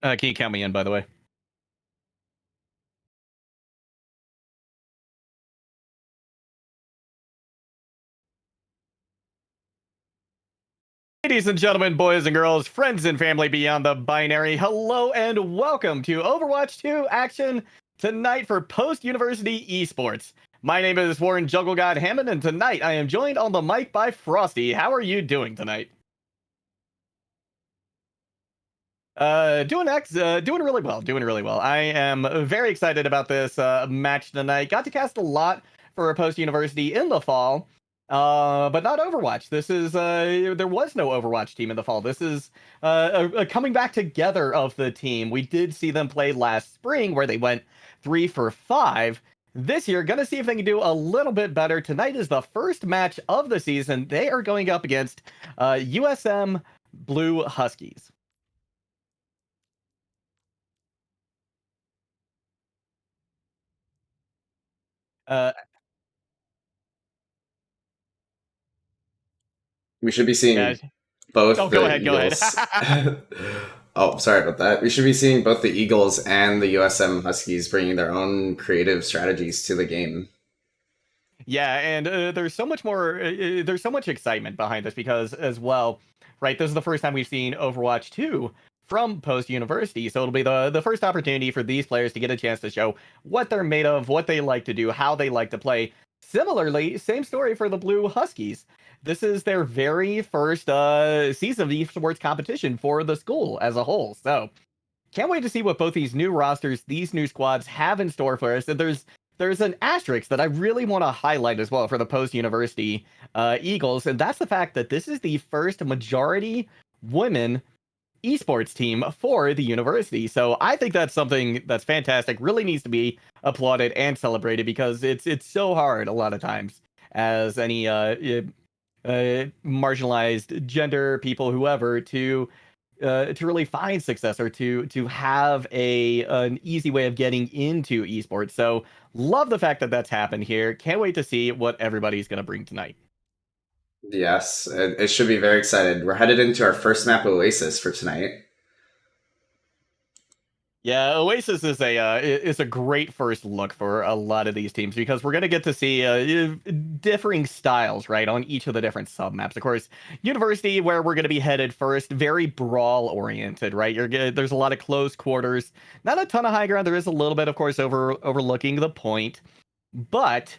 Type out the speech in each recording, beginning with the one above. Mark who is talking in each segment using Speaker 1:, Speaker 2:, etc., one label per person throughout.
Speaker 1: Can you count me in, by the way? Ladies and gentlemen, boys and girls, friends and family beyond the binary, hello and welcome to Overwatch 2 action tonight for post-university esports. My name is Warren JuggleGod Hammond, and tonight I am joined on the mic by Frosty. How are you doing tonight? Doing really well. Doing really well. I am very excited about this match tonight. Got to cast a lot for a post university in the fall, but not Overwatch. This is there was no Overwatch team in the fall. This is a coming back together of the team. We did see them play last spring where they went 3 for 5. This year, gonna see if they can do a little bit better. Tonight is the first match of the season. They are going up against USM Blue Huskies. Uh,
Speaker 2: We should be
Speaker 1: yeah.
Speaker 2: seeing both
Speaker 1: Oh, go
Speaker 2: the
Speaker 1: ahead. Go ahead.
Speaker 2: Eagles. Oh, sorry about that. We should be seeing both the Eagles and the USM Huskies bringing their own creative strategies to the game.
Speaker 1: Yeah, and there's so much more. There's so much excitement behind this because, as well, right? This is the first time we've seen Overwatch 2 from post university, so it'll be the first opportunity for these players to get a chance to show what they're made of, what they like to do, how they like to play. Similarly, same story for the Blue Huskies. This is their very first season of esports competition for the school as a whole. So can't wait to see what both these new rosters, these new squads have in store for us. And there's an asterisk that I really want to highlight as well for the post university Eagles, and that's the fact that this is the first majority women esports team for the university. So I think that's something that's fantastic. Really needs to be applauded and celebrated because it's so hard a lot of times as any marginalized gender people, whoever, to really find success or to have an easy way of getting into esports. So love the fact that that's happened here. Can't wait to see what everybody's going to bring tonight.
Speaker 2: Yes, it should be very excited. We're headed into our first map Oasis for tonight.
Speaker 1: Yeah, Oasis is a great first look for a lot of these teams because we're gonna get to see differing styles, right, on each of the different sub maps. Of course, University, where we're gonna be headed first, very brawl oriented, right? There's a lot of close quarters, not a ton of high ground. There is a little bit, of course, overlooking the point, but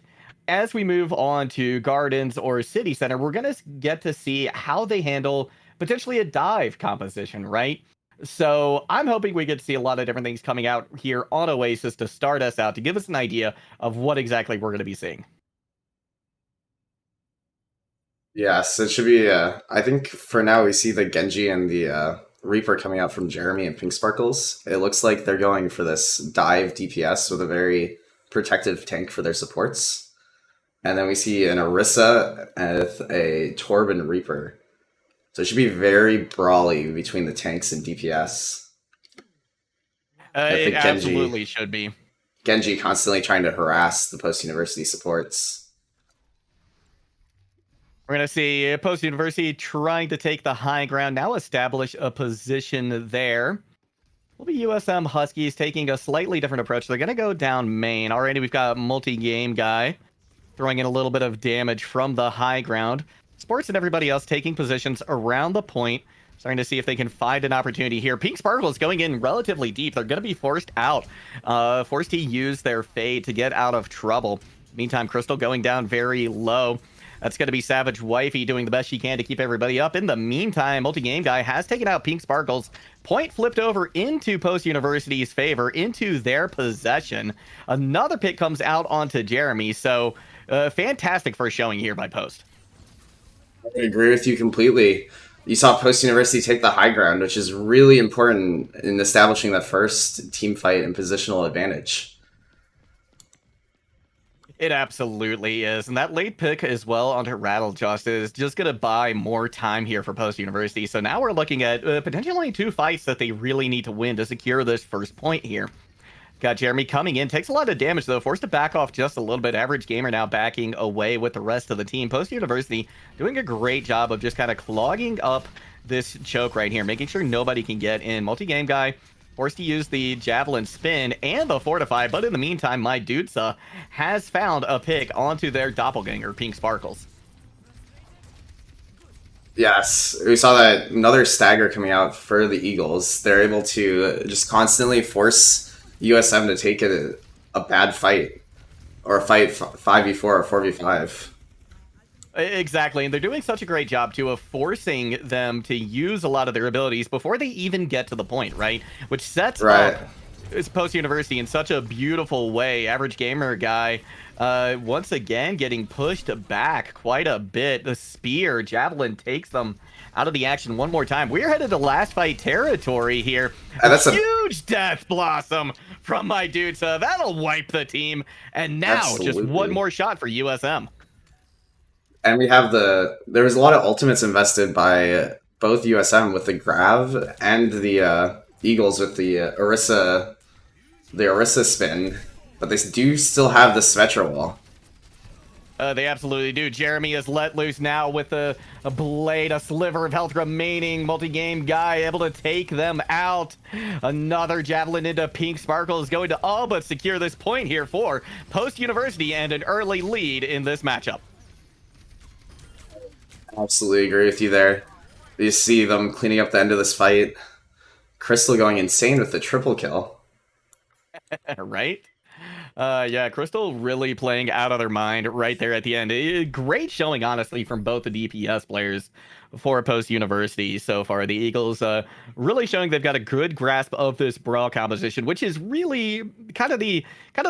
Speaker 1: as we move on to Gardens or City Center, we're gonna get to see how they handle potentially a dive composition, right? So I'm hoping we get to see a lot of different things coming out here on Oasis to start us out, to give us an idea of what exactly we're going to be seeing.
Speaker 2: Yes, it should be. I think for now we see the Genji and the Reaper coming out from Jeremy and Pink Sparkles. It looks like they're going for this dive DPS with a very protective tank for their supports. And then we see an Orisa with a Torb and Reaper. So it should be very brawly between the tanks and DPS. I
Speaker 1: It
Speaker 2: think
Speaker 1: absolutely should be.
Speaker 2: Genji constantly trying to harass the post-university supports.
Speaker 1: We're going to see Post University trying to take the high ground, now establish a position there. Will be USM Huskies taking a slightly different approach. They're going to go down Maine. Already we've got multi-game guy throwing in a little bit of damage from the high ground. Sports and everybody else taking positions around the point, starting to see if they can find an opportunity here. Pink Sparkles going in relatively deep. They're going to be forced out, forced to use their fade to get out of trouble. Meantime, Crystal going down very low. That's going to be Savagewifey doing the best she can to keep everybody up. In the meantime, multi-game guy has taken out Pink Sparkles. Point flipped over into Post University's favor, into their possession. Another pick comes out onto Jeremy. So fantastic first showing here by Post.
Speaker 2: I agree with you completely. You saw Post University take the high ground, which is really important in establishing the first team fight and positional advantage.
Speaker 1: It absolutely is. And that late pick as well onto Rattlejaws is just going to buy more time here for Post University. So now we're looking at potentially 2 fights that they really need to win to secure this first point here. Got Jeremy coming in. Takes a lot of damage, though. Forced to back off just a little bit. Average Gamer now backing away with the rest of the team. Post University doing a great job of just kind of clogging up this choke right here, making sure nobody can get in. Multi-game guy forced to use the Javelin Spin and the Fortify, but in the meantime, Mydudesa has found a pick onto their doppelganger, Pink Sparkles.
Speaker 2: Yes, we saw that another stagger coming out for the Eagles. They're able to just constantly force USM to take a bad fight, or a fight 5v4 or 4v5.
Speaker 1: Exactly, and they're doing such a great job too of forcing them to use a lot of their abilities before they even get to the point, right? Which sets up Post University in such a beautiful way. Average Gamer guy, once again getting pushed back quite a bit. The spear, Javelin takes them out of the action one more time. We're headed to last fight territory here.
Speaker 2: That's
Speaker 1: a huge Death Blossom from Mydudesa. That'll wipe the team. And now just one more shot for USM.
Speaker 2: And we have there was a lot of ultimates invested by both USM with the Grav and the Eagles with the Orisa spin, but they do still have the Svetra wall.
Speaker 1: They absolutely do. Jeremy is let loose now with a blade, a sliver of health remaining. Multi-game guy able to take them out. Another Javelin into Pink Sparkle is going to all but secure this point here for Post University and an early lead in this matchup.
Speaker 2: Absolutely agree with you there. You see them cleaning up the end of this fight. Crystal going insane with the triple kill.
Speaker 1: Right? Yeah, Crystal really playing out of their mind right there at the end. Great showing, honestly, from both the DPS players for Post University so far. The Eagles really showing they've got a good grasp of this brawl composition, which is really kind of the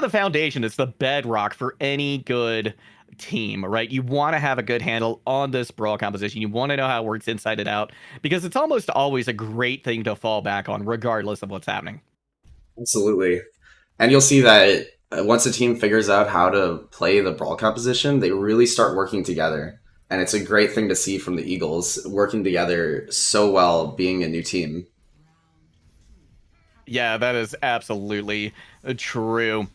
Speaker 1: foundation. It's the bedrock for any good team, right? You want to have a good handle on this brawl composition. You want to know how it works inside and out, because it's almost always a great thing to fall back on regardless of what's happening.
Speaker 2: Absolutely. And you'll see that once a team figures out how to play the brawl composition, they really start working together. And it's a great thing to see from the Eagles working together so well, being a new team.
Speaker 1: Yeah, that is absolutely true.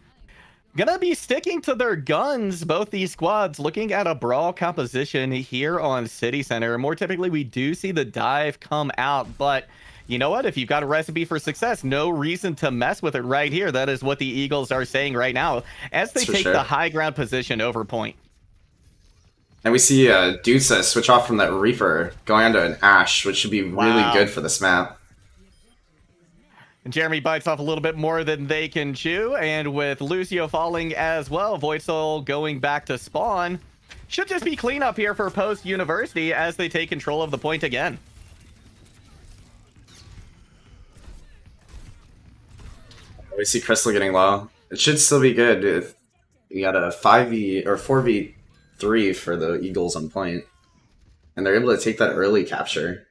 Speaker 1: Gonna be sticking to their guns, both these squads, looking at a brawl composition here on City Center. More typically, we do see the dive come out, but you know what? If you've got a recipe for success, no reason to mess with it right here. That is what the Eagles are saying right now as they take the high ground position over point.
Speaker 2: And we see Dusa switch off from that Reaper, going onto an Ashe, which should be really good for this map.
Speaker 1: And Jeremy bites off a little bit more than they can chew, and with Lucio falling as well, Void Soul going back to spawn, should just be cleanup here for Post University as they take control of the point again.
Speaker 2: We see Crystal getting low. It should still be good. If you got a 5v or 4v3 for the Eagles on point, and they're able to take that early capture.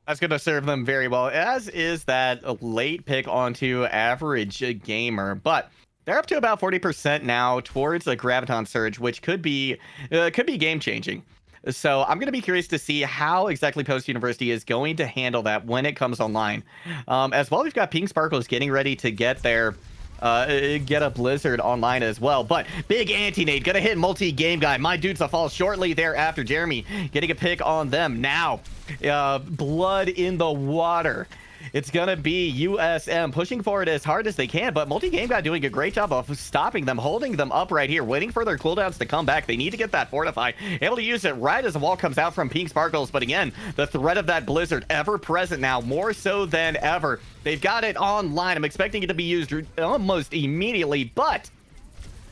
Speaker 1: That's going to serve them very well, as is that late pick onto Average Gamer. But they're up to about 40% now towards a Graviton Surge, which could be game-changing. So I'm going to be curious to see how exactly Post University is going to handle that when it comes online. As well, we've got Pink Sparkles getting ready to get their get a Blizzard online as well. But big anti-nade gonna hit multi-game guy. Mydudesa falls shortly thereafter. Jeremy getting a pick on them now. Blood in the water. It's gonna be USM pushing forward as hard as they can, but multi-game guy doing a great job of stopping them, holding them up right here, waiting for their cooldowns to come back. They need to get that fortify, able to use it right as the wall comes out from Pink Sparkles. But again, the threat of that Blizzard ever present now, more so than ever. They've got it online. I'm expecting it to be used almost immediately, but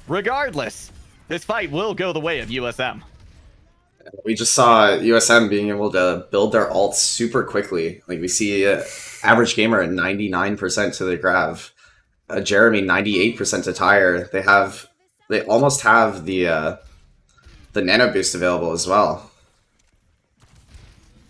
Speaker 1: regardless, this fight will go the way of USM.
Speaker 2: We just saw USM being able to build their ults super quickly. Like we see Average Gamer at 99% to the Grav, Jeremy 98% to Tire. They almost have the nano boost available as well.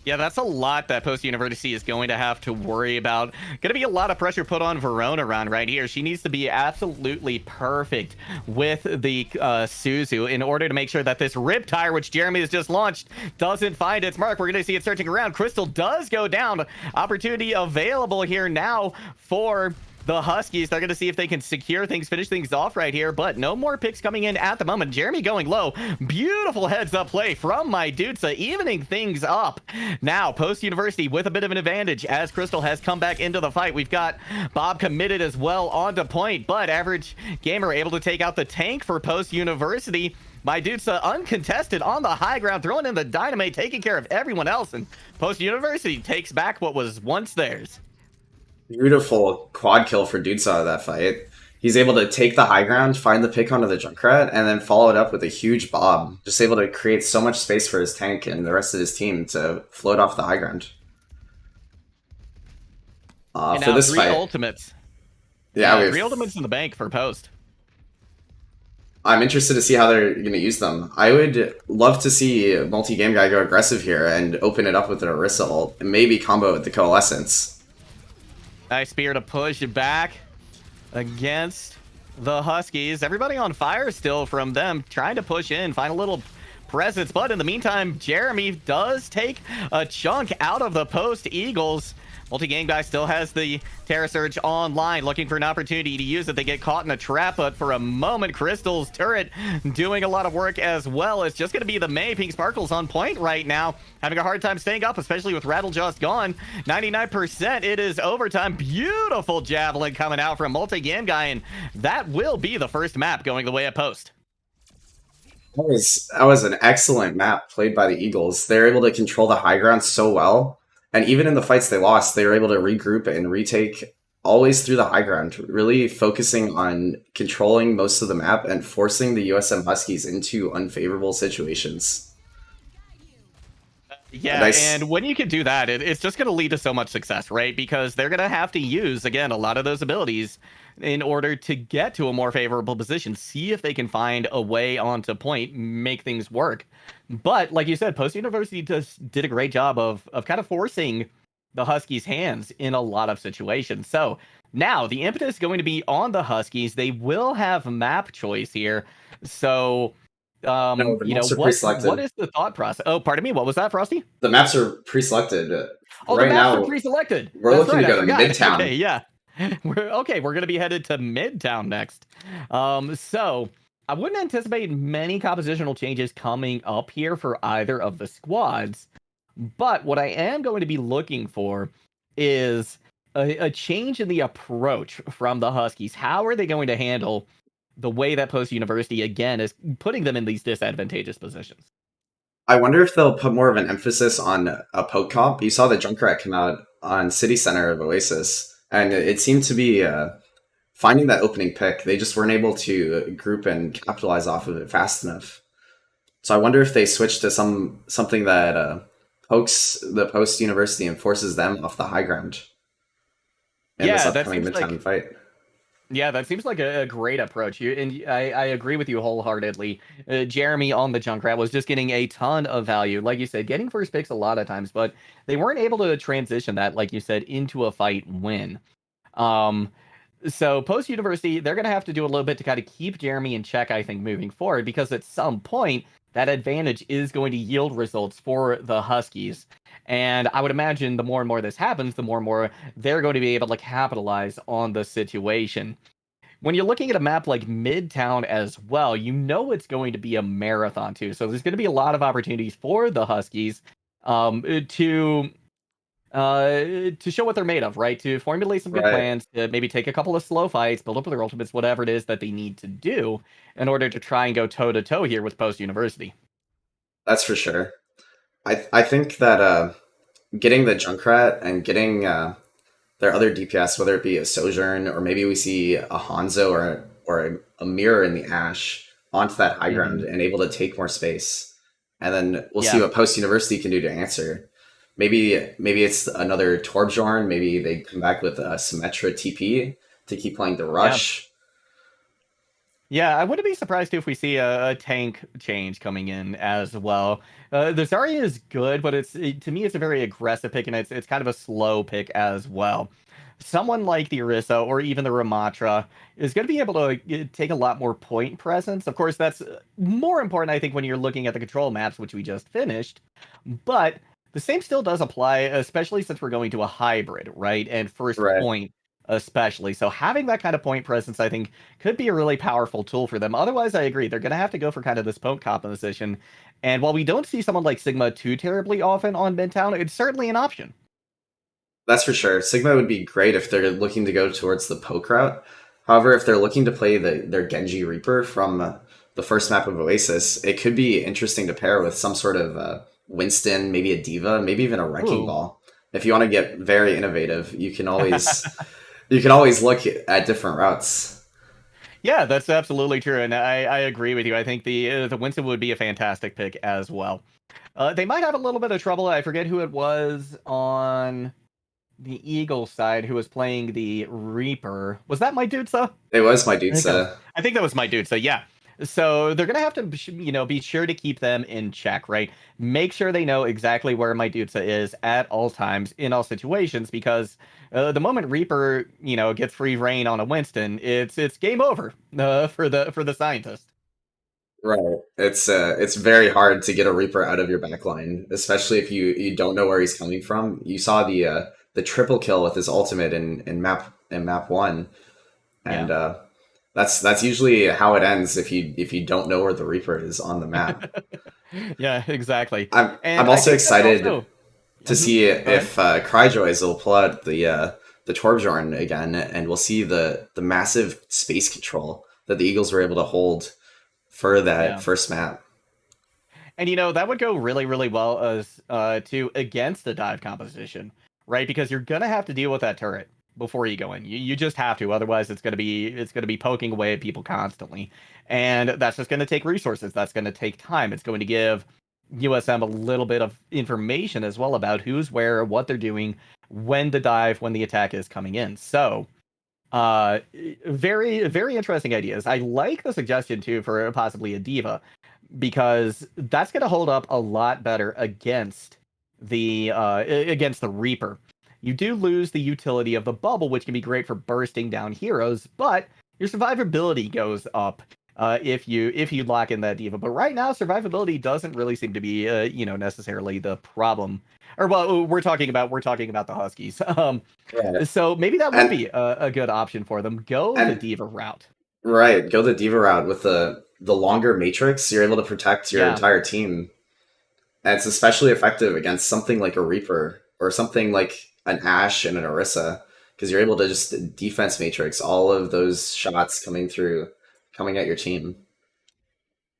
Speaker 1: Yeah, that's a lot that Post University is going to have to worry about. Going to be a lot of pressure put on Veronaron right here. She needs to be absolutely perfect with the Suzu in order to make sure that this Riptire, which Jeremy has just launched, doesn't find its mark. We're going to see it searching around. Crystal does go down. Opportunity available here now for the Huskies. They're going to see if they can secure things, finish things off right here, but no more picks coming in at the moment. Jeremy going low. Beautiful heads-up play from Mydudesa, evening things up. Now, Post University with a bit of an advantage as Crystal has come back into the fight. We've got Bob committed as well onto point, but Average Gamer able to take out the tank for Post University. Mydudesa uncontested on the high ground, throwing in the dynamite, taking care of everyone else, and Post University takes back what was once theirs.
Speaker 2: Beautiful quad kill for Dudesa out of that fight. He's able to take the high ground, find the pick onto the Junkrat, and then follow it up with a huge bomb. Just able to create so much space for his tank and the rest of his team to float off the high ground.
Speaker 1: And
Speaker 2: for
Speaker 1: now
Speaker 2: this
Speaker 1: three
Speaker 2: fight,
Speaker 1: ultimates.
Speaker 2: yeah,
Speaker 1: three ultimates in the bank for Post.
Speaker 2: I'm interested to see how they're going to use them. I would love to see multi-game guy go aggressive here and open it up with an Orisa ult, and maybe combo with the Coalescence.
Speaker 1: Nice spear to push back against the Huskies. Everybody on fire still from them, trying to push in, find a little presence. But in the meantime, Jeremy does take a chunk out of the Post Eagles. Multi-game guy still has the Terra Surge online, looking for an opportunity to use it. They get caught in a trap, but for a moment, Crystal's turret doing a lot of work as well. It's just going to be the May. Pink Sparkle's on point right now, having a hard time staying up, especially with Rattlejaw's gone. 99%, it is overtime. Beautiful Javelin coming out from multi-game guy, and that will be the first map going the way of Post.
Speaker 2: That was an excellent map played by the Eagles. They're able to control the high ground so well. And even in the fights they lost, they were able to regroup and retake always through the high ground, really focusing on controlling most of the map and forcing the USM Huskies into unfavorable situations.
Speaker 1: Yeah, and when you can do that, it's just going to lead to so much success, right? Because they're going to have to use, again, a lot of those abilities in order to get to a more favorable position, see if they can find a way onto point, make things work. But like you said, Post University just did a great job of kind of forcing the Huskies' hands in a lot of situations. So now the impetus is going to be on the Huskies. They will have map choice here. So
Speaker 2: No,
Speaker 1: you know, what is the thought process? Oh, pardon me. What was that, Frosty?
Speaker 2: The maps are pre-selected.
Speaker 1: Oh,
Speaker 2: right
Speaker 1: the maps
Speaker 2: now,
Speaker 1: are pre-selected.
Speaker 2: We're looking to go to Midtown.
Speaker 1: Okay, yeah. We're going to be headed to Midtown next. So I wouldn't anticipate many compositional changes coming up here for either of the squads. But what I am going to be looking for is a change in the approach from the Huskies. How are they going to handle the way that Post University, again, is putting them in these disadvantageous positions?
Speaker 2: I wonder if they'll put more of an emphasis on a poke comp. You saw the Junkrat come out on City Center of Oasis, and it seemed to be finding that opening pick. They just weren't able to group and capitalize off of it fast enough. So I wonder if they switch to something that pokes the Post University and forces them off the high ground in this upcoming Midtown fight.
Speaker 1: Yeah, that seems like a great approach. I agree with you wholeheartedly. Jeremy on the Junkrat was just getting a ton of value. Like you said, getting first picks a lot of times, but they weren't able to transition that, like you said, into a fight win. So Post University, they're going to have to do a little bit to kind of keep Jeremy in check, I think, moving forward, because at some point, that advantage is going to yield results for the Huskies. And I would imagine the more and more this happens, the more and more they're going to be able to capitalize on the situation. When you're looking at a map like Midtown as well, you know it's going to be a marathon too. So there's going to be a lot of opportunities for the Huskies to show what they're made of, right? To formulate some good plans, to maybe take a couple of slow fights, build up their ultimates, whatever it is that they need to do in order to try and go toe-to-toe here with Post University.
Speaker 2: That's for sure. I think that getting the Junkrat and getting their other DPS, whether it be a Sojourn or maybe we see a Hanzo or a Mirror in the Ash onto that high ground and able to take more space. And then we'll see what Post University can do to answer. Maybe it's another Torbjorn. Maybe they come back with a Symmetra TP to keep playing the Rush.
Speaker 1: Yeah, I wouldn't be surprised if we see a tank change coming in as well. The Zarya is good, but to me, it's a very aggressive pick, and it's kind of a slow pick as well. Someone like the Orisa or even the Ramatra is going to be able to take a lot more point presence. Of course, that's more important, I think, when you're looking at the control maps, which we just finished. But the same still does apply, especially since we're going to a hybrid, right? And first point especially. So having that kind of point presence, I think, could be a really powerful tool for them. Otherwise, I agree. They're going to have to go for kind of this poke composition. And while we don't see someone like Sigma too terribly often on Midtown, it's certainly an option.
Speaker 2: That's for sure. Sigma would be great if they're looking to go towards the poke route. However, if they're looking to play their Genji Reaper from the first map of Oasis, it could be interesting to pair with some sort of Winston, maybe a Diva, maybe even a Wrecking
Speaker 1: Ooh.
Speaker 2: Ball. If you want to get very innovative, you can always look at different routes.
Speaker 1: Yeah, that's absolutely true, and I agree with you. I think the Winston would be a fantastic pick as well. They might have a little bit of trouble. I forget who it was on the Eagle side who was playing the Reaper. Was that Mydudesa?
Speaker 2: It was
Speaker 1: I think that was Mydudesa. Yeah. So they're gonna have to, be sure to keep them in check, right? Make sure they know exactly where Mydudesa is at all times in all situations, because the moment Reaper, gets free reign on a Winston, it's game over for the scientist.
Speaker 2: Right. It's very hard to get a Reaper out of your backline, especially if you don't know where he's coming from. You saw the triple kill with his ultimate in map one, and
Speaker 1: Yeah.
Speaker 2: that's usually how it ends if you don't know where the Reaper is on the map.
Speaker 1: Yeah, exactly.
Speaker 2: I'm
Speaker 1: And I
Speaker 2: also
Speaker 1: think that's
Speaker 2: excited
Speaker 1: also.
Speaker 2: to
Speaker 1: Mhm.
Speaker 2: see
Speaker 1: Go ahead.
Speaker 2: if KryJoys will pull out the Torbjorn again, and we'll see the massive space control that the Eagles were able to hold for that
Speaker 1: Yeah.
Speaker 2: first map.
Speaker 1: And that would go really, really well as to against the dive composition, right? Because you're gonna have to deal with that turret before you go in. You just have to, otherwise it's gonna be poking away at people constantly, and that's just gonna take resources. That's gonna take time. It's going to give USM a little bit of information as well about who's where, what they're doing, when to dive, when the attack is coming in. So uh very, very interesting ideas. I like the suggestion too for possibly a diva, because that's going to hold up a lot better against the Reaper. You do lose the utility of the bubble, which can be great for bursting down heroes, but your survivability goes up if you lock in that diva. But right now, survivability doesn't really seem to be necessarily the problem. Or well, we're talking about the Huskies.
Speaker 2: Right.
Speaker 1: So maybe that would
Speaker 2: And
Speaker 1: be a good option for them. Go the
Speaker 2: and
Speaker 1: diva route.
Speaker 2: right, go the diva route with the longer matrix. You're able to protect your
Speaker 1: Yeah.
Speaker 2: entire team, and it's especially effective against something like a Reaper or something like an Ashe and an Orisa, because you're able to just defense matrix all of those shots coming at your team.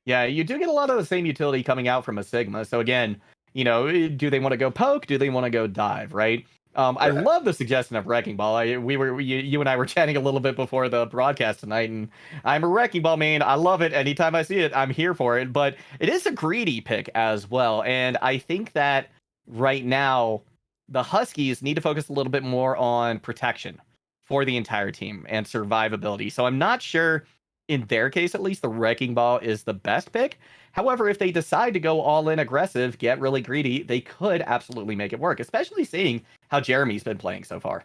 Speaker 1: Yeah, you do get a lot of the same utility coming out from a Sigma. So again, do they want to go poke? Do they want to go dive? Right. I
Speaker 2: Right.
Speaker 1: love the suggestion of Wrecking Ball. You and I were chatting a little bit before the broadcast tonight, and I'm a Wrecking Ball main. I love it. Anytime I see it, I'm here for it. But it is a greedy pick as well, and I think that right now the Huskies need to focus a little bit more on protection for the entire team and survivability. So I'm not sure, in their case at least, the Wrecking Ball is the best pick. However, if they decide to go all in aggressive, get really greedy, they could absolutely make it work, especially seeing how Jeremy's been playing so far.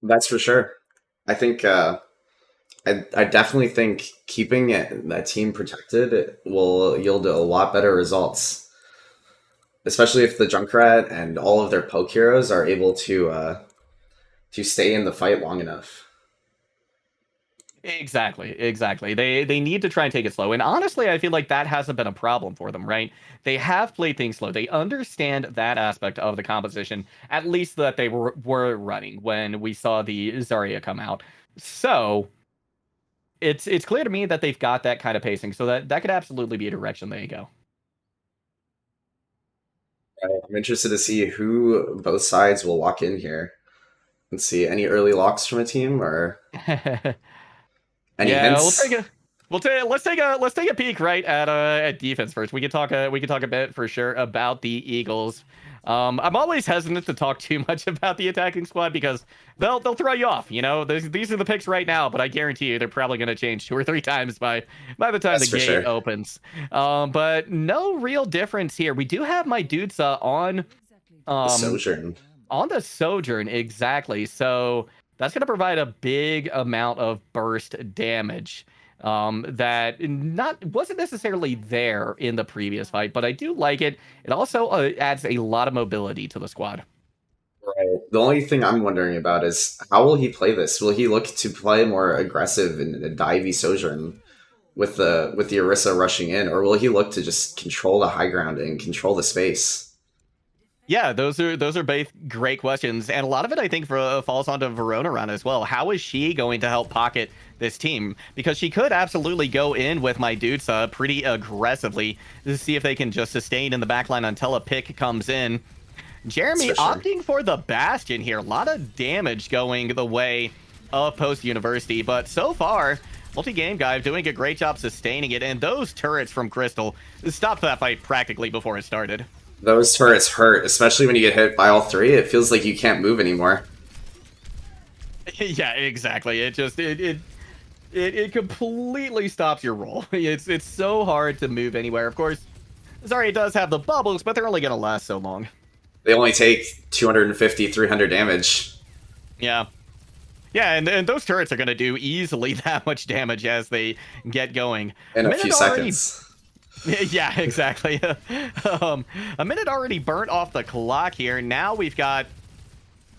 Speaker 2: That's for sure. I think I definitely think keeping that team protected will yield a lot better results, especially if the Junkrat and all of their poke heroes are able to stay in the fight long enough.
Speaker 1: Exactly. They need to try and take it slow. And honestly, I feel like that hasn't been a problem for them, right? They have played things slow. They understand that aspect of the composition, at least that they were running when we saw the Zarya come out. So it's clear to me that they've got that kind of pacing, so that could absolutely be a direction they go.
Speaker 2: I'm interested to see who both sides will lock in here. Let's see, any early locks from a team or any
Speaker 1: Yeah, we'll take
Speaker 2: hints?
Speaker 1: a let's take a peek right at defense first. We can talk a bit for sure about the Eagles. I'm always hesitant to talk too much about the attacking squad because they'll throw you off. These are the picks right now, but I guarantee you they're probably going to change 2 or 3 times by the time the
Speaker 2: That's for
Speaker 1: gate
Speaker 2: sure.
Speaker 1: opens. But no real difference here. We do have Mydudesa
Speaker 2: The
Speaker 1: um
Speaker 2: Sojourn.
Speaker 1: on the Sojourn, exactly. So that's going to provide a big amount of burst damage that not wasn't necessarily there in the previous fight, but I do like it. It also adds a lot of mobility to the squad.
Speaker 2: Right. The only thing I'm wondering about is how will he play this? Will he look to play more aggressive in a divey Sojourn with the Orisa rushing in, or will he look to just control the high ground and control the space?
Speaker 1: Yeah, those are both great questions, and a lot of it I think falls onto Veronaron as well. How is she going to help pocket this team? Because she could absolutely go in with Mydudesa pretty aggressively to see if they can just sustain in the backline until a pick comes in.
Speaker 2: That's
Speaker 1: Jeremy
Speaker 2: for sure.
Speaker 1: opting for the Bastion here. A lot of damage going the way of Post University, but so far, Multi-Game Guy doing a great job sustaining it, and those turrets from Crystal stopped that fight practically before it started.
Speaker 2: Those turrets hurt, especially when you get hit by all three. It feels like you can't move anymore.
Speaker 1: Yeah, exactly. It completely stops your roll. It's so hard to move anywhere. Of course, sorry, it does have the bubbles, but they're only gonna last so long.
Speaker 2: They only take 250, 300 damage
Speaker 1: Yeah. Yeah, and those turrets are gonna do easily that much damage as they get going.
Speaker 2: in
Speaker 1: A
Speaker 2: a few
Speaker 1: minute already.
Speaker 2: seconds.
Speaker 1: Yeah, exactly. A minute already burnt off the clock here. Now we've got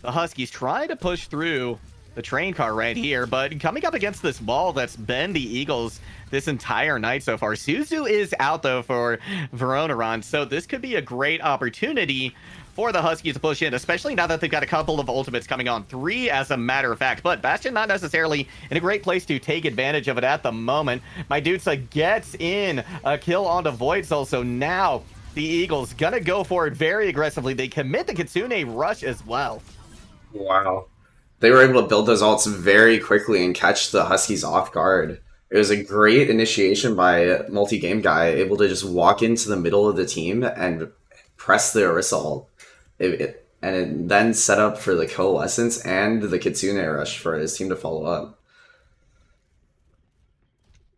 Speaker 1: the Huskies trying to push through the train car right here, but coming up against this wall that's been the Eagles this entire night so far. Suzu is out, though, for Veronaron, so this could be a great opportunity for the Huskies to push in, especially now that they've got a couple of ultimates coming on. 3, as a matter of fact, but Bastion not necessarily in a great place to take advantage of it at the moment. Mydudesa gets in a kill onto Void Soul, so now the Eagles gonna go for it very aggressively. They commit the Kitsune rush as well.
Speaker 2: Wow. They were able to build those ults very quickly and catch the Huskies off guard. It was a great initiation by multi-game guy, able to just walk into the middle of the team and press the Orisa ult. And it then set up for the Coalescence and the Kitsune rush for his team to follow up.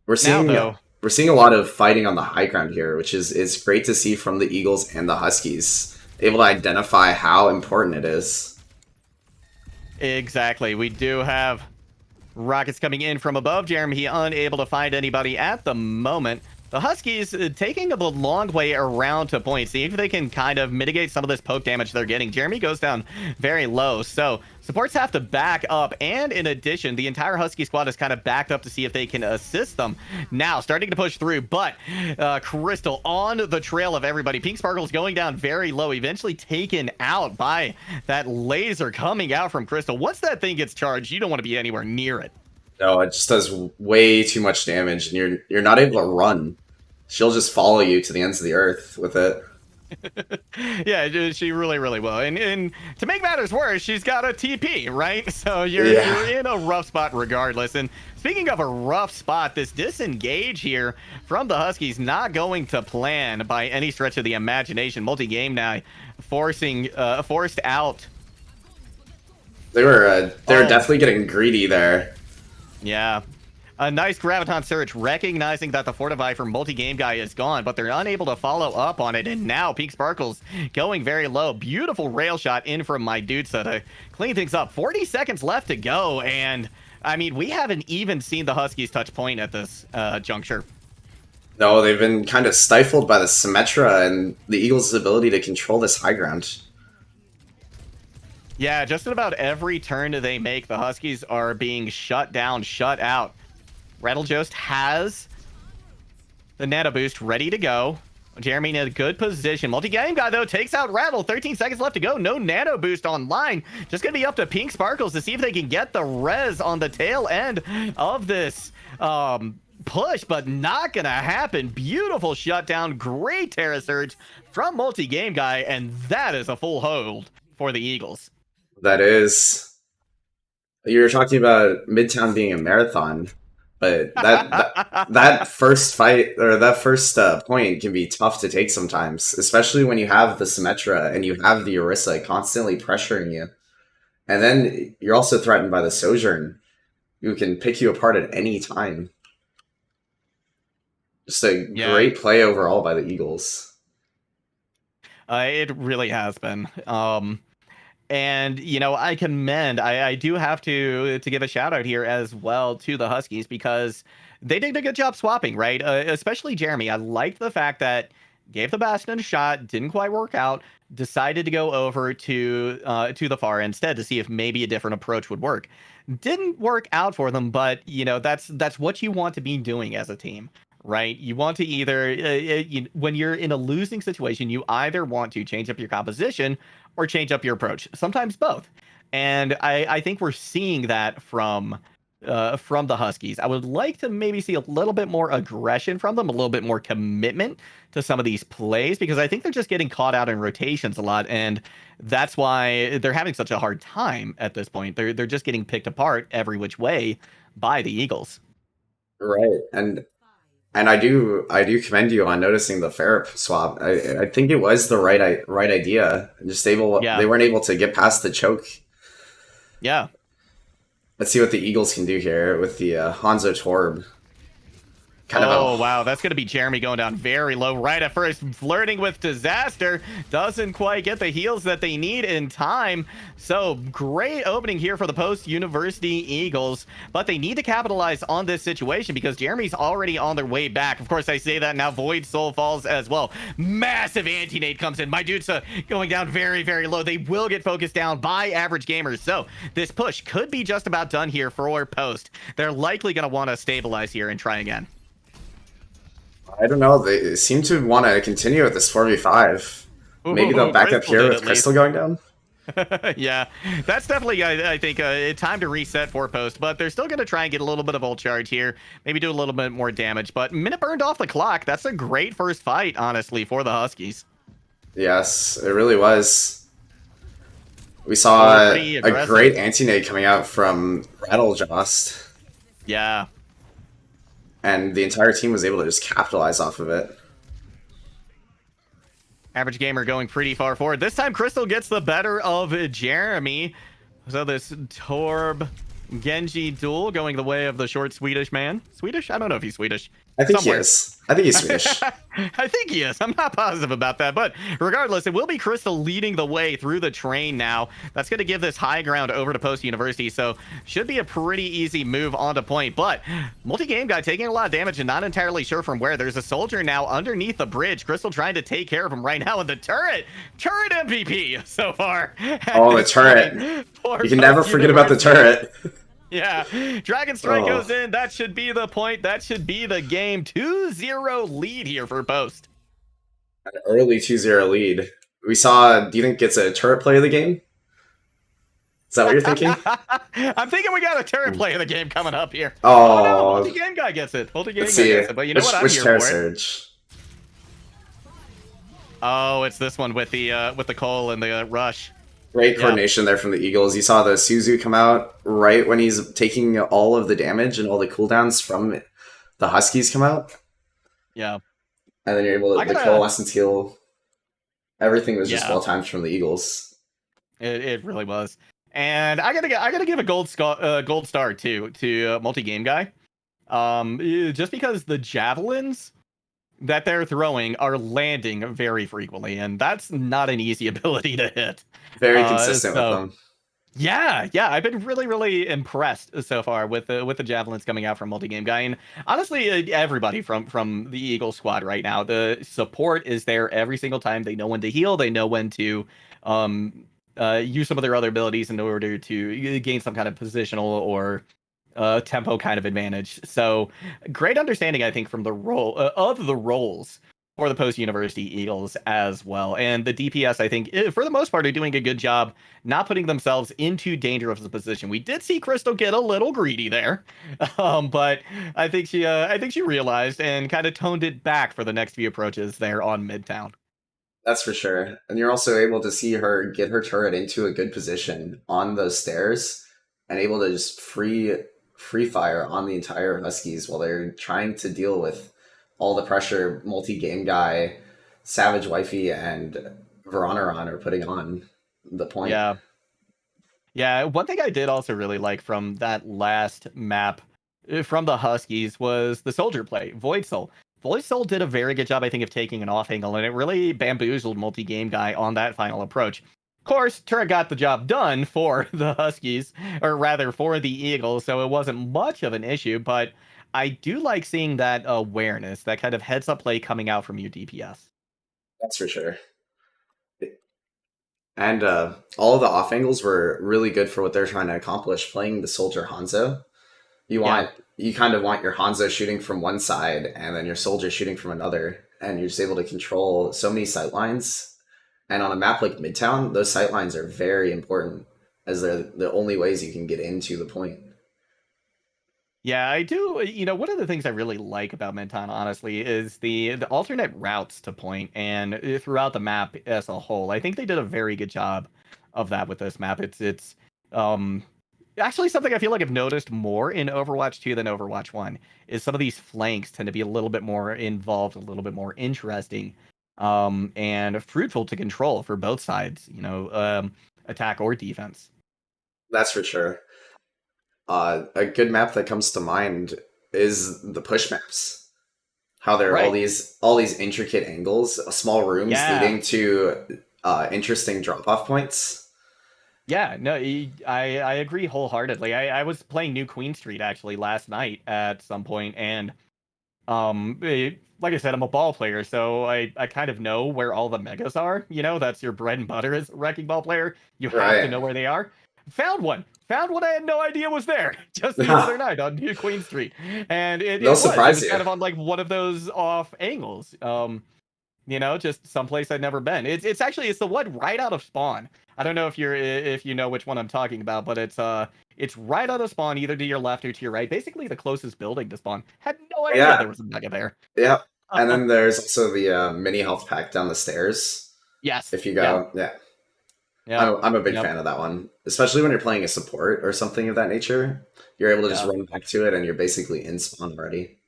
Speaker 2: We're
Speaker 1: Now,
Speaker 2: seeing
Speaker 1: though,
Speaker 2: we're seeing a lot of fighting on the high ground here, which is great to see from the Eagles and the Huskies, able to identify how important it is.
Speaker 1: exactly. We do have rockets coming in from above. Jeremy unable to find anybody at the moment. The Huskies taking the long way around to point, see if they can kind of mitigate some of this poke damage they're getting. Jeremy goes down very low, so supports have to back up, and in addition, the entire Husky squad is kind of backed up to see if they can assist them. Now, starting to push through, but Crystal on the trail of everybody. Pink Sparkle's going down very low, eventually taken out by that laser coming out from Crystal. Once that thing gets charged, you don't want to be anywhere near it.
Speaker 2: No, it just does way too much damage, and you're not able to run. She'll just follow you to the ends of the earth with it.
Speaker 1: Yeah, she really, really will. And to make matters worse, she's got a TP, right? So you're in a rough spot regardless. And speaking of a rough spot, this disengage here from the Huskies not going to plan by any stretch of the imagination. Multi-game now forced out.
Speaker 2: They were definitely getting greedy there.
Speaker 1: Yeah. A nice Graviton Surge, recognizing that the Fortify from Multi-Game Guy is gone, but they're unable to follow up on it, and now Pink Sparkles going very low. Beautiful rail shot in from Mydudesa to clean things up. 40 seconds left to go, and, I mean, we haven't even seen the Huskies touch point at this juncture.
Speaker 2: No, they've been kind of stifled by the Symmetra and the Eagles' ability to control this high ground.
Speaker 1: Yeah, just at about every turn they make, the Huskies are being shut down, shut out. Rattlejost has the Nano Boost ready to go. Jeremy in a good position. Multi-Game Guy, though, takes out Rattle. 13 seconds left to go. No Nano Boost online. Just going to be up to Pink Sparkles to see if they can get the res on the tail end of this push, but not going to happen. Beautiful shutdown. Great Terra Surge from Multi-Game Guy, and that is a full hold for the Eagles.
Speaker 2: That is. You're talking about Midtown being a marathon. But that first fight or that first point can be tough to take sometimes, especially when you have the Symmetra and you have the Orisa constantly pressuring you. And then you're also threatened by the Sojourn, who can pick you apart at any time. Just a great play overall by the Eagles.
Speaker 1: It really has been. And, you know, I commend, I do have to give a shout out here as well to the Huskies because they did a good job swapping, right? Especially Jeremy. I liked the fact that gave the Bastion a shot, didn't quite work out, decided to go over to the far instead to see if maybe a different approach would work. Didn't work out for them, but that's what you want to be doing as a team, right? You want to either when you're in a losing situation, you either want to change up your composition or change up your approach. Sometimes both. And I think we're seeing that from the Huskies. I would like to maybe see a little bit more aggression from them, a little bit more commitment to some of these plays, because I think they're just getting caught out in rotations a lot, and that's why they're having such a hard time at this point. They're just getting picked apart every which way by the Eagles.
Speaker 2: Right, and I do commend you on noticing the Ferrip swap. I think it was the right idea. Just
Speaker 1: Yeah,
Speaker 2: they weren't able to get past the choke.
Speaker 1: yeah.
Speaker 2: Let's see what the Eagles can do here with the Hanzo Torb. Kind of
Speaker 1: Oh,
Speaker 2: a
Speaker 1: wow. That's going to be Jeremy going down very low right at first. Flirting with disaster. Doesn't quite get the heals that they need in time. So great opening here for the post-University Eagles. But they need to capitalize on this situation because Jeremy's already on their way back. Of course, I say that now. Void Soul falls as well. Massive anti-nade comes in. Mydudesa going down very, very low. They will get focused down by average gamers. So this push could be just about done here for post. They're likely going to want to stabilize here and try again.
Speaker 2: I don't know. They seem to want to continue with this 4v5. Maybe they'll back up here with Crystal going down.
Speaker 1: Yeah, that's definitely, I think, time to reset for post, but they're still going to try and get a little bit of ult charge here, maybe do a little bit more damage, but minute burned off the clock. That's a great first fight, honestly, for the Huskies.
Speaker 2: Yes, it really was. We saw a great anti-nade coming out from Rattlejost.
Speaker 1: Yeah.
Speaker 2: And the entire team was able to just capitalize off of it.
Speaker 1: Average gamer going pretty far forward. This time, Crystal gets the better of Jeremy. So this Torb Genji duel going the way of the short Swedish man. Swedish? I don't know if he's Swedish.
Speaker 2: I think he is. I think he's Swedish.
Speaker 1: I think he is. I'm not positive about that. But regardless, it will be Crystal leading the way through the train now. That's going to give this high ground over to Post University. So should be a pretty easy move onto point. But multi-game guy taking a lot of damage and not entirely sure from where. There's a soldier now underneath the bridge. Crystal trying to take care of him right now. And the turret MVP so far.
Speaker 2: Oh, the turret. You can never forget about the turret.
Speaker 1: Yeah, Dragon Strike goes in. That should be the point. That should be the game. 2-0 lead here for Post.
Speaker 2: An early 2-0 lead. We saw, do you think it's a turret play of the game? Is that what you're thinking?
Speaker 1: I'm thinking we got a turret play of the game coming up here.
Speaker 2: Oh,
Speaker 1: no, multi-game guy gets it. Multi-game guy gets it. But you know what? I'm here for
Speaker 2: surge?
Speaker 1: Oh, it's this one with the Cole and the rush.
Speaker 2: Great coordination there from the Eagles. You saw the Suzu come out right when he's taking all of the damage and all the cooldowns from the Huskies come out.
Speaker 1: Yeah.
Speaker 2: And then you're able to the coalescence heal. Everything was just well timed from the Eagles.
Speaker 1: It really was. And I gotta give a gold star to multi-game guy. Just because the javelins that they're throwing are landing very frequently, and that's not an easy ability to hit.
Speaker 2: Very consistent with them.
Speaker 1: Yeah, I've been really impressed so far with the javelins coming out from multi-game guy, and honestly, everybody from the Eagle squad right now. The support is there every single time. They know when to heal. They know when to use some of their other abilities in order to gain some kind of positional or tempo kind of advantage. So great understanding, I think, from the role of the roles for the post-University Eagles as well. And the DPS, I think, for the most part, are doing a good job not putting themselves into dangerous position. We did see Crystal get a little greedy there, but I think she realized and kind of toned it back for the next few approaches there on Midtown.
Speaker 2: That's for sure. And you're also able to see her get her turret into a good position on those stairs and able to just free fire on the entire Huskies while they're trying to deal with all the pressure multi-game guy, Savagewifey, and Veronaron are putting on the point.
Speaker 1: Yeah. One thing I did also really like from that last map from the Huskies was the soldier play, Void Soul. Void Soul did a very good job, I think, of taking an off angle, and it really bamboozled multi-game guy on that final approach. Of course, turret got the job done for the Huskies, or rather for the Eagles, so it wasn't much of an issue, but I do like seeing that awareness, that kind of heads-up play coming out from your DPS.
Speaker 2: That's for sure. And all of the off angles were really good for what they're trying to accomplish. Playing the soldier Hanzo, you
Speaker 1: Yeah.
Speaker 2: want you kind of want your Hanzo shooting from one side and then your soldier shooting from another, and you're just able to control so many sight lines. And on a map like Midtown, those sight lines are very important as they're the only ways you can get into the point.
Speaker 1: Yeah, I do. One of the things I really like about Menton, honestly, is the alternate routes to point and throughout the map as a whole. I think they did a very good job of that with this map. It's um actually something I feel like I've noticed more in Overwatch 2 than Overwatch 1 is some of these flanks tend to be a little bit more involved, a little bit more interesting, and fruitful to control for both sides, attack or defense.
Speaker 2: That's for sure. A good map that comes to mind is the push maps. How there are
Speaker 1: Right.
Speaker 2: all these intricate angles, small rooms
Speaker 1: Yeah.
Speaker 2: leading to interesting drop off points.
Speaker 1: Yeah, no, I agree wholeheartedly. I was playing New Queen Street actually last night at some point, and like I said, I'm a ball player, so I kind of know where all the megas are. That's your bread and butter as a wrecking ball player. You have to
Speaker 2: Right.
Speaker 1: know where they are. Found one I had no idea was there just the other night on New Queen Street, and it,
Speaker 2: They'll
Speaker 1: it was it
Speaker 2: surprise
Speaker 1: was
Speaker 2: you.
Speaker 1: kind of on like one of those off angles. Just someplace I'd never been. It's the one right out of Spawn. I don't know if you know which one I'm talking about, but it's right out of Spawn, either to your left or to your right. Basically, the closest building to Spawn. Had no idea there
Speaker 2: Yeah.
Speaker 1: was a mega there.
Speaker 2: Yeah. And then there's also the mini health pack down the stairs.
Speaker 1: Yes.
Speaker 2: If you
Speaker 1: Yep.
Speaker 2: go, yeah,
Speaker 1: Yep.
Speaker 2: I'm a big
Speaker 1: Yep.
Speaker 2: fan of that one, especially when you're playing a support or something of that nature. You're able to just
Speaker 1: Yeah.
Speaker 2: run back to it, and you're basically in spawn already.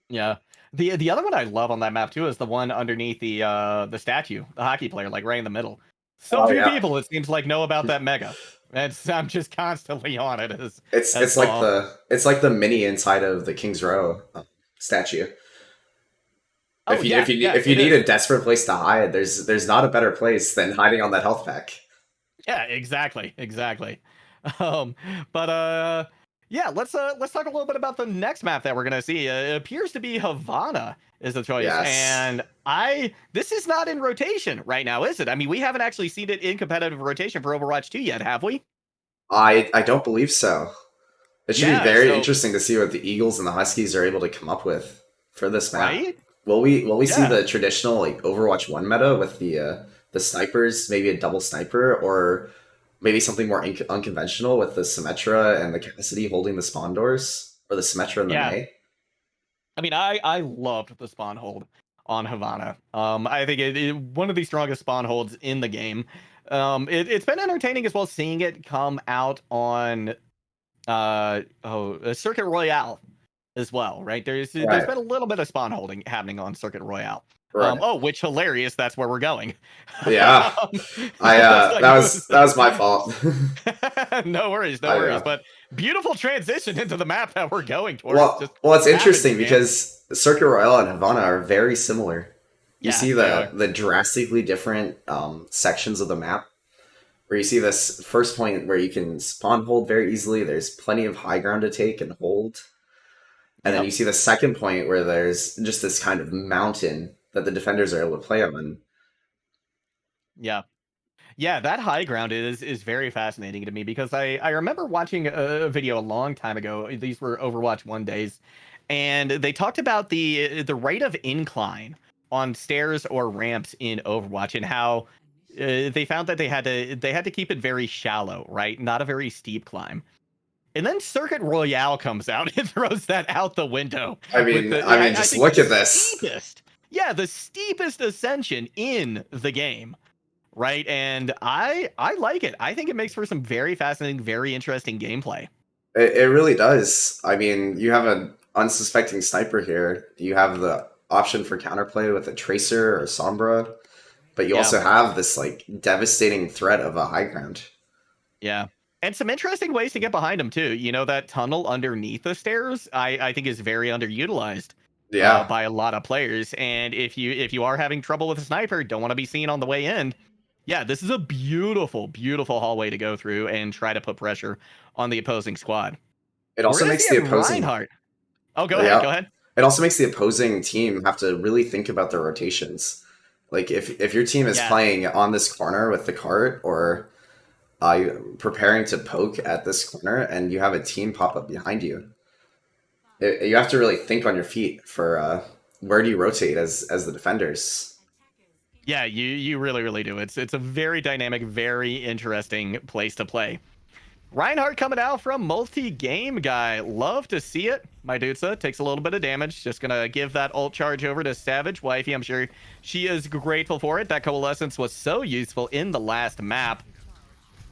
Speaker 1: Yeah. The other one I love on that map too is the one underneath the statue, the hockey player, like right in the middle. So
Speaker 2: Oh
Speaker 1: few
Speaker 2: yeah,
Speaker 1: people it seems like know about that mega. And I'm just constantly on it as ball.
Speaker 2: it's like the mini inside of the King's Row statue.
Speaker 1: Oh yeah, yeah,
Speaker 2: If you
Speaker 1: it
Speaker 2: need
Speaker 1: is.
Speaker 2: a desperate place to hide, there's not a better place than hiding on that health pack.
Speaker 1: Yeah, exactly, exactly. Um, but yeah, let's talk a little bit about the next map that we're gonna see. It appears to be Havana is the choice,
Speaker 2: Yes,
Speaker 1: and this is not in rotation right now, is it? I mean, we haven't actually seen it in competitive rotation for Overwatch 2 yet, have we?
Speaker 2: I don't believe so. It should be
Speaker 1: Yeah,
Speaker 2: very
Speaker 1: so
Speaker 2: interesting to see what the Eagles and the Huskies are able to come up with for this map.
Speaker 1: right?
Speaker 2: Will we see
Speaker 1: Yeah,
Speaker 2: the traditional like Overwatch 1 meta with the snipers, maybe a double sniper, or maybe something more unconventional with the Symmetra and the Cassidy holding the spawn doors, or the Symmetra and the
Speaker 1: yeah.
Speaker 2: May?
Speaker 1: I mean, I loved the spawn hold on Havana. I think one of the strongest spawn holds in the game. It's been entertaining as well seeing it come out on Circuit Royale as well, right? There's
Speaker 2: Right,
Speaker 1: been a little bit of spawn holding happening on Circuit Royale.
Speaker 2: right.
Speaker 1: Which hilarious, that's where we're going.
Speaker 2: Yeah, I
Speaker 1: Let's not go
Speaker 2: that was my fault.
Speaker 1: no worries, no
Speaker 2: I
Speaker 1: worries. But beautiful transition into the map that we're going towards. Just
Speaker 2: well, it's interesting
Speaker 1: happenstance.
Speaker 2: because Circuit Royale and Havana are very similar. You
Speaker 1: Yeah,
Speaker 2: see
Speaker 1: they are.
Speaker 2: the drastically different sections of the map where you see this first point where you can spawn hold very easily. There's plenty of high ground to take and hold. And then
Speaker 1: Yep.
Speaker 2: you see the second point where there's just this kind of mountain that the defenders are able to play on.
Speaker 1: Yeah. Yeah, that high ground is very fascinating to me because I remember watching a video a long time ago. These were Overwatch 1 days, and they talked about the rate of incline on stairs or ramps in Overwatch and how they found that they had to keep it very shallow, right? Not a very steep climb. And then Circuit Royale comes out and throws that out the window with I
Speaker 2: Just
Speaker 1: think
Speaker 2: look at this.
Speaker 1: the steepest ascension in the game, right? And I like it. I think it makes for some very fascinating, very interesting gameplay.
Speaker 2: It really does. I mean, you have an unsuspecting sniper here. You have the option for counterplay with a Tracer or Sombra, but you
Speaker 1: Yeah,
Speaker 2: also have this like devastating threat of a high ground.
Speaker 1: yeah. And some interesting ways to get behind them too. That tunnel underneath the stairs, I think is very underutilized
Speaker 2: Yeah,
Speaker 1: by a lot of players. And if you are having trouble with a sniper, don't want to be seen on the way in, yeah, this is a beautiful, beautiful hallway to go through and try to put pressure on the opposing squad.
Speaker 2: it
Speaker 1: We're
Speaker 2: also
Speaker 1: gonna see
Speaker 2: makes the
Speaker 1: if
Speaker 2: opposing
Speaker 1: Reinhardt. Oh, go ahead,
Speaker 2: yeah
Speaker 1: go ahead.
Speaker 2: it also makes the opposing team have to really think about their rotations. Like if your team is
Speaker 1: Yeah.
Speaker 2: playing on this corner with the cart or preparing to poke at this corner and you have a team pop up behind you, you have to really think on your feet for where do you rotate as the defenders.
Speaker 1: Yeah, you really do. It's a very dynamic, very interesting place to play. Reinhardt coming out from multi-game guy. Love to see it. Mydudesa takes a little bit of damage. Just gonna give that ult charge over to Savagewifey. I'm sure she is grateful for it. That coalescence was so useful in the last map.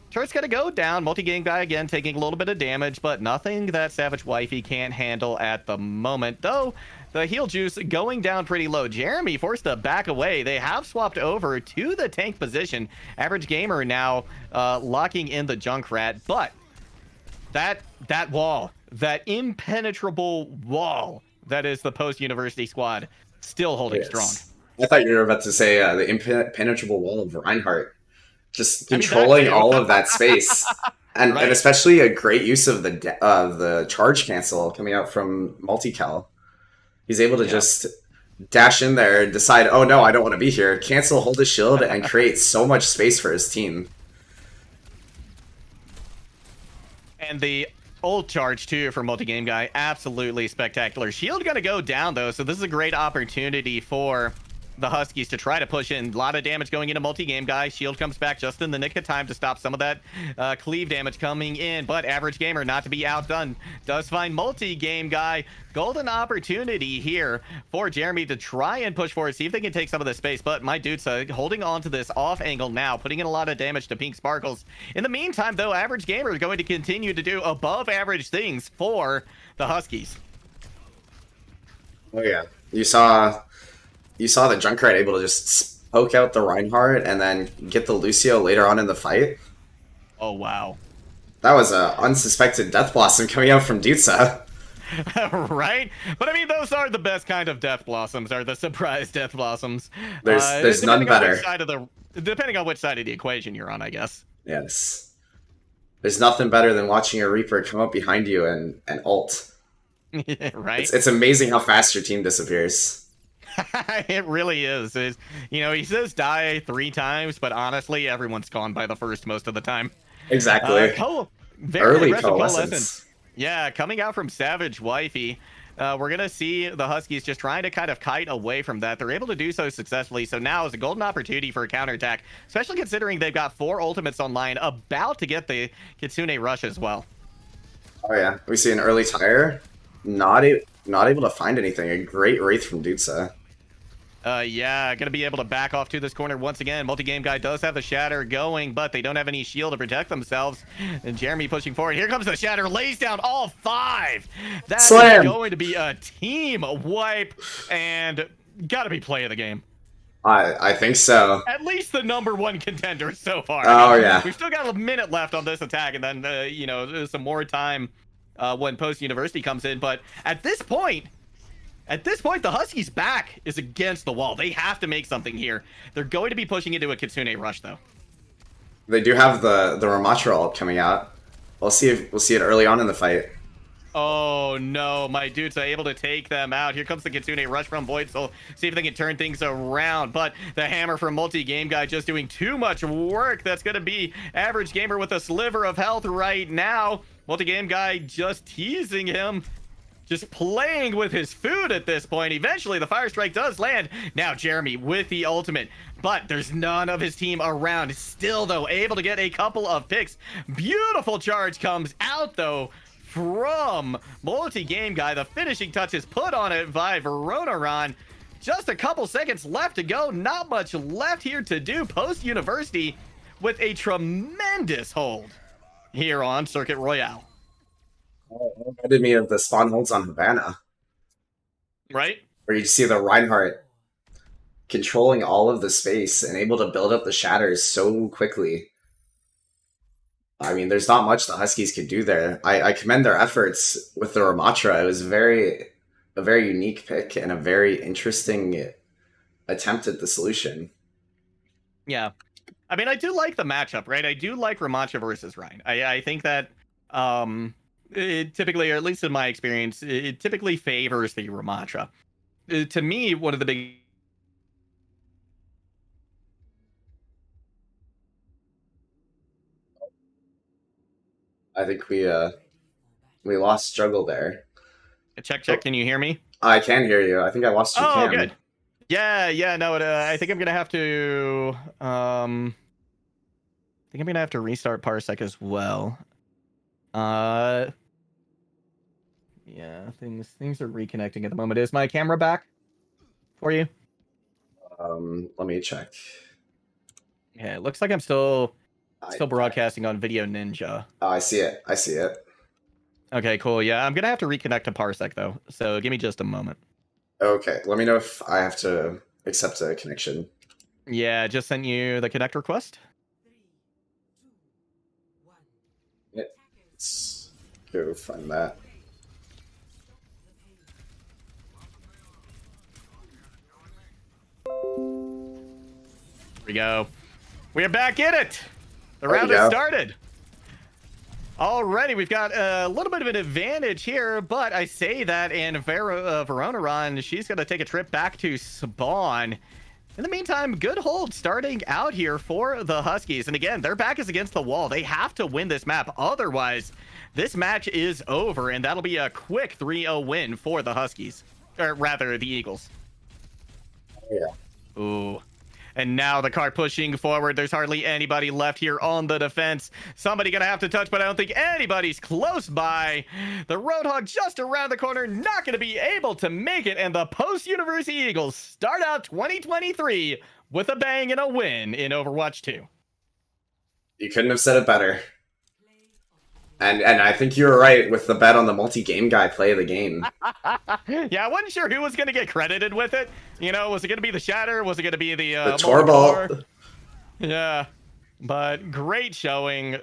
Speaker 1: Turret's gonna go down. Multi-game guy again taking a little bit of damage, but nothing that Savagewifey can't handle at the moment. Though the heal juice going down pretty low. Jeremy forced to back away. They have swapped over to the tank position. Average Gamer now locking in the Junkrat, but that wall, that impenetrable wall that is the post-university squad, still holding strong.
Speaker 2: I thought you were about to say the impenetrable wall of Reinhardt. Just
Speaker 1: I mean,
Speaker 2: controlling all of that space, and
Speaker 1: Right.
Speaker 2: and especially a great use of the charge cancel coming out from MultiKel. He's able to just dash in there and decide, oh no, I don't want to be here. Cancel, hold his shield, and create so much space for his team.
Speaker 1: And the ult charge too for multi-game guy, absolutely spectacular. Shield gonna go down though, so this is a great opportunity for the Huskies to try to push in. A lot of damage going into multi-game guy. Shield comes back just in the nick of time to stop some of that cleave damage coming in, but Average Gamer, not to be outdone, does find multi-game guy. Golden opportunity here for Jeremy to try and push forward, see if they can take some of the space, but Mydudesa holding on to this off angle now, putting in a lot of damage to Pink Sparkles. In the meantime, though, Average Gamer is going to continue to do above average things for the Huskies.
Speaker 2: Oh yeah, you saw the Junkrat able to just poke out the Reinhardt and then get the Lucio later on in the fight.
Speaker 1: Oh wow.
Speaker 2: That was a unsuspected Death Blossom coming out from Dutsa.
Speaker 1: Right? But I mean, those are the best kind of Death Blossoms, are the surprise Death Blossoms.
Speaker 2: There's none better.
Speaker 1: Depending on which side of the equation you're on, I guess.
Speaker 2: Yes. There's nothing better than watching a Reaper come up behind you and ult.
Speaker 1: Right?
Speaker 2: It's amazing how fast your team disappears.
Speaker 1: It really is. You know, he says die 3 times, but honestly, everyone's gone by the first most of the time.
Speaker 2: Exactly.
Speaker 1: Very
Speaker 2: Early
Speaker 1: aggressive
Speaker 2: coalescence.
Speaker 1: Yeah, coming out from Savagewifey. We're going to see the Huskies just trying to kind of kite away from that. They're able to do so successfully, so now is a golden opportunity for a counterattack, especially considering they've got 4 ultimates online, about to get the Kitsune Rush as well.
Speaker 2: Oh yeah, we see an early tire. Not able to find anything. A great Wraith from Dutsa.
Speaker 1: Yeah, gonna be able to back off to this corner once again. Multi-game guy does have the Shatter going, but they don't have any shield to protect themselves. And Jeremy pushing forward. Here comes the Shatter, lays down all 5. That's going to be a team wipe, and gotta be play of the game.
Speaker 2: I think so.
Speaker 1: At least the #1 contender so far.
Speaker 2: Oh yeah.
Speaker 1: We've still got a minute left on this attack, and then you know, there's some more time when Post University comes in. But at this point, the Huskies' back is against the wall. They have to make something here. They're going to be pushing into a Kitsune Rush, though.
Speaker 2: They do have the Ramatra ult coming out. We'll see it early on in the fight.
Speaker 1: Oh no, my dudes are able to take them out. Here comes the Kitsune Rush from Void Soul. See if they can turn things around. But the hammer from multi-game guy just doing too much work. That's going to be Average Gamer with a sliver of health right now. Multi-game guy just teasing him. Just playing with his food at this point. Eventually, the Fire Strike does land. Now, Jeremy with the ultimate. But there's none of his team around. Still, though, able to get a couple of picks. Beautiful charge comes out, though, from multi-game guy. The finishing touch is put on it by Veronaron. Just a couple seconds left to go. Not much left here to do. Post University with a tremendous hold here on Circuit Royale.
Speaker 2: It reminded me of the spawn holds on Havana.
Speaker 1: Right?
Speaker 2: Where you see the Reinhardt controlling all of the space and able to build up the shatters so quickly. I mean, there's not much the Huskies could do there. I commend their efforts with the Ramatra. It was a very unique pick and a very interesting attempt at the solution.
Speaker 1: Yeah. I mean, I do like the matchup, right? I do like Ramatra versus Ryan. I think that it typically, or at least in my experience, it typically favors the Ramatra. To me, one of the big
Speaker 2: I think we lost Juggle there.
Speaker 1: Check,
Speaker 2: Oh,
Speaker 1: check. Can you hear me?
Speaker 2: I can hear you. I think I lost your
Speaker 1: Oh,
Speaker 2: cam.
Speaker 1: good. Yeah. No, I think I'm gonna have to. I think I'm gonna have to restart Parsec as well. Uh, yeah. Things are reconnecting at the moment. Is my camera back for you?
Speaker 2: Let me check.
Speaker 1: Yeah, it looks like I'm still
Speaker 2: I
Speaker 1: broadcasting on Video Ninja.
Speaker 2: I see it. I see it.
Speaker 1: Okay, cool. Yeah, I'm gonna have to reconnect to Parsec though. So give me just a moment.
Speaker 2: Okay, let me know if I have to accept a connection.
Speaker 1: Yeah, just sent you the connect request.
Speaker 2: Yeah, let's go find that.
Speaker 1: Here we go. We're back in it. The
Speaker 2: There
Speaker 1: round
Speaker 2: you
Speaker 1: has
Speaker 2: go.
Speaker 1: started. Alrighty, we've got a little bit of an advantage here, but I say that, and Veronaron, she's going to take a trip back to spawn. In the meantime, good hold starting out here for the Huskies. And again, their back is against the wall. They have to win this map. Otherwise, this match is over, and that'll be a quick 3-0 win for the Huskies. Or rather, the Eagles.
Speaker 2: Yeah.
Speaker 1: Ooh. And now the car pushing forward. There's hardly anybody left here on the defense. Somebody gonna have to touch, but I don't think anybody's close by. The Roadhog just around the corner, not gonna be able to make it. And the post-University Eagles start out 2023 with a bang and a win in Overwatch 2.
Speaker 2: You couldn't have said it better. And I think you were right with the bet on the multi-game guy play the game.
Speaker 1: Yeah, I wasn't sure who was gonna get credited with it. You know, was it gonna be the Shatter? Was it gonna be the
Speaker 2: Torball.
Speaker 1: Yeah. But great showing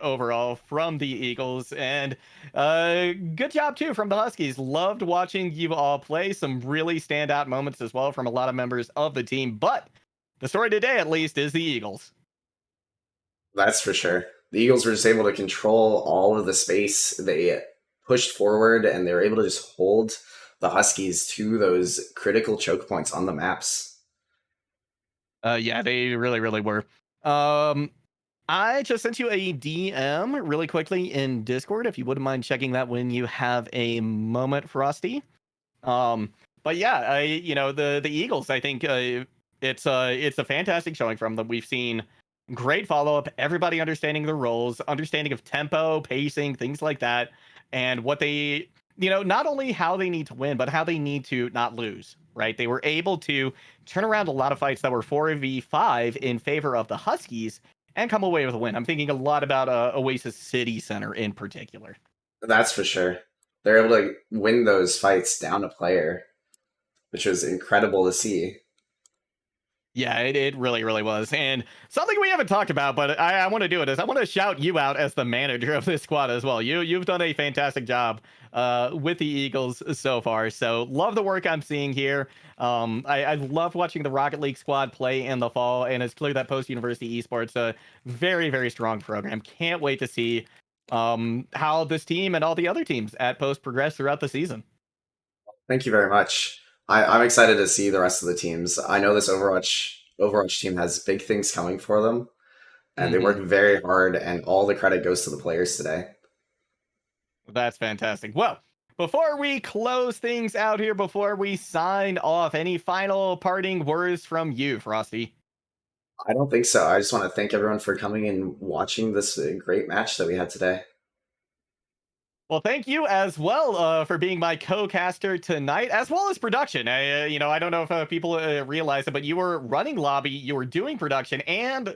Speaker 1: overall from the Eagles, and good job too from the Huskies. Loved watching you all play. Some really standout moments as well from a lot of members of the team. But the story today, at least, is the Eagles.
Speaker 2: That's for sure. The Eagles were just able to control all of the space. They pushed forward and they were able to just hold the Huskies to those critical choke points on the maps.
Speaker 1: Yeah, they really were. I just sent you a DM really quickly in Discord, if you wouldn't mind checking that when you have a moment, Frosty. But yeah, the Eagles, I think it's a fantastic showing from them. We've seen great follow-up, everybody understanding their roles, understanding of tempo, pacing, things like that, and what they, not only how they need to win, but how they need to not lose, right? They were able to turn around a lot of fights that were 4v5 in favor of the Huskies and come away with a win. I'm thinking a lot about Oasis City Center in particular.
Speaker 2: That's for sure. They're able to win those fights down a player, which was incredible to see.
Speaker 1: Yeah, it really was. And something we haven't talked about, but I want to do it, is I want to shout you out as the manager of this squad as well. You've done a fantastic job with the Eagles so far. So love the work I'm seeing here. I love watching the Rocket League squad play in the fall, and it's clear that Post University Esports a very strong program. Can't wait to see how this team and all the other teams at Post progress throughout the season.
Speaker 2: Thank you very much. I'm excited to see the rest of the teams. I know this Overwatch team has big things coming for them, and they worked very hard, and all the credit goes to the players today.
Speaker 1: That's fantastic. Well, before we close things out here, before we sign off, any final parting words from you, Frosty?
Speaker 2: I don't think so. I just want to thank everyone for coming and watching this great match that we had today.
Speaker 1: Well, thank you as well for being my co-caster tonight, as well as production. I don't know if people realize it, but you were running lobby, you were doing production, and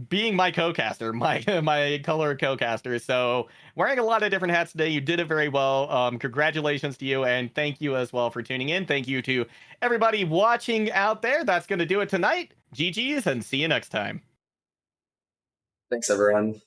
Speaker 1: being my co-caster, my color co-caster. So wearing a lot of different hats today. You did it very well. Congratulations to you, and thank you as well for tuning in. Thank you to everybody watching out there. That's going to do it tonight. GG's, and see you next time.
Speaker 2: Thanks, everyone.